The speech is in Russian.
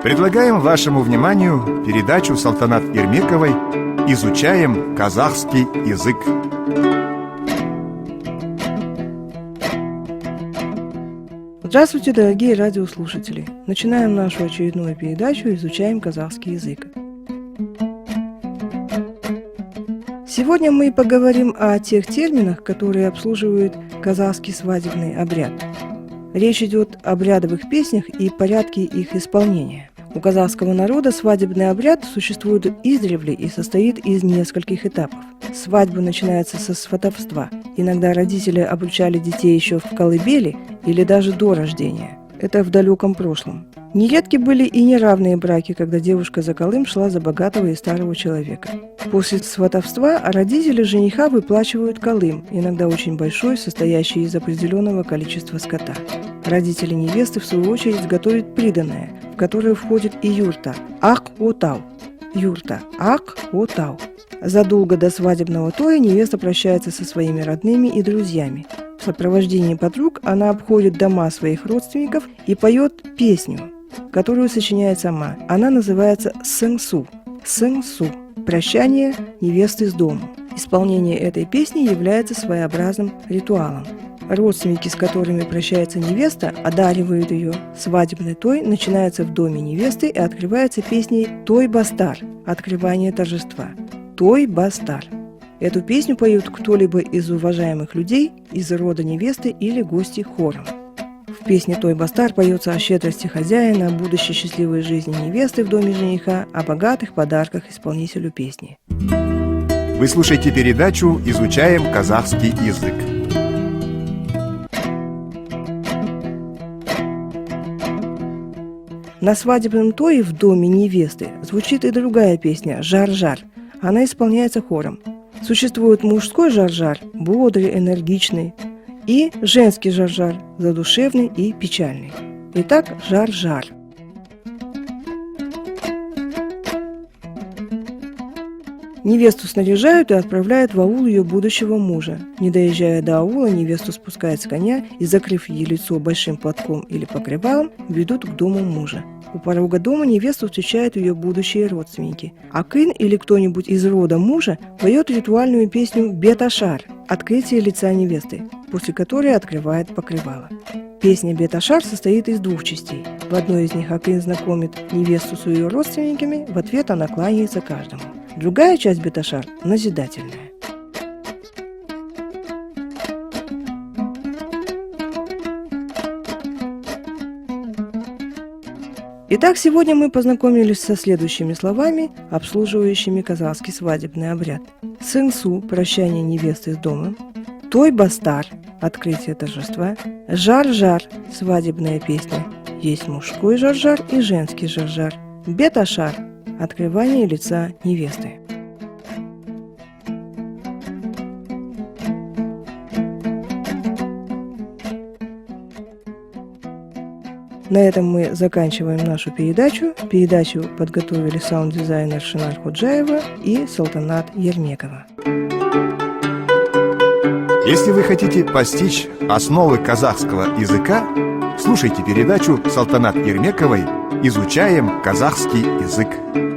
Предлагаем вашему вниманию передачу Салтанат Ермековой «Изучаем казахский язык». Здравствуйте, дорогие радиослушатели! Начинаем нашу очередную передачу «Изучаем казахский язык». Сегодня мы поговорим о тех терминах, которые обслуживают казахский свадебный обряд. Речь идет об обрядовых песнях и порядке их исполнения. У казахского народа свадебный обряд существует издревле и состоит из нескольких этапов. Свадьба начинается со сватовства. Иногда родители обручали детей еще в колыбели или даже до рождения. Это в далеком прошлом. Нередки были и неравные браки, когда девушка за колым шла за богатого и старого человека. После сватовства родители жениха выплачивают колым, иногда очень большой, состоящий из определенного количества скота. Родители невесты, в свою очередь, готовят приданое, в которое входит и юрта – ак-отау. Юрта – ак-отау. Задолго до свадебного тоя невеста прощается со своими родными и друзьями. В сопровождении подруг она обходит дома своих родственников и поет песню, которую сочиняет сама. Она называется «сэнгсу». «Сэнгсу» – «Прощание невесты с домом». Исполнение этой песни является своеобразным ритуалом. Родственники, с которыми прощается невеста, одаривают ее. Свадебный той начинается в доме невесты и открывается песней «Той бастар» – «Открывание торжества». «Той бастар». Эту песню поют кто-либо из уважаемых людей, из рода невесты или гости хором. В песне «Той бастар» поется о щедрости хозяина, о будущей счастливой жизни невесты в доме жениха, о богатых подарках исполнителю песни. Вы слушаете передачу «Изучаем казахский язык». На свадебном тое в доме невесты звучит и другая песня «Жар-жар». Она исполняется хором. Существует мужской жар-жар, бодрый, энергичный, и женский жар-жар, задушевный и печальный. Итак, жар-жар. Невесту снаряжают и отправляют в аул ее будущего мужа. Не доезжая до аула, невесту спускают с коня и, закрыв ей лицо большим платком или покрывалом, ведут к дому мужа. У порога дома невесту встречают ее будущие родственники. Акын или кто-нибудь из рода мужа поет ритуальную песню «Бет-ашар» – «Открытие лица невесты», после которой открывает покрывало. Песня «Бет-ашар» состоит из двух частей. В одной из них Акын знакомит невесту с ее родственниками, в ответ она кланяется каждому. Другая часть «Бет-ашар» назидательная. Итак, сегодня мы познакомились со следующими словами, обслуживающими казахский свадебный обряд. «Сэнгсу» – «Прощание невесты с домом», «Той бастар» – «Открытие торжества», «Жар-жар» – «Свадебная песня», есть мужской жар-жар и женский жар-жар, «Бет-ашар» – «Открывание лица невесты». На этом мы заканчиваем нашу передачу. Передачу подготовили саунд-дизайнер Шинар Худжаева и Салтанат Ермекова. Если вы хотите постичь основы казахского языка, слушайте передачу Салтанат Ермековой «Изучаем казахский язык».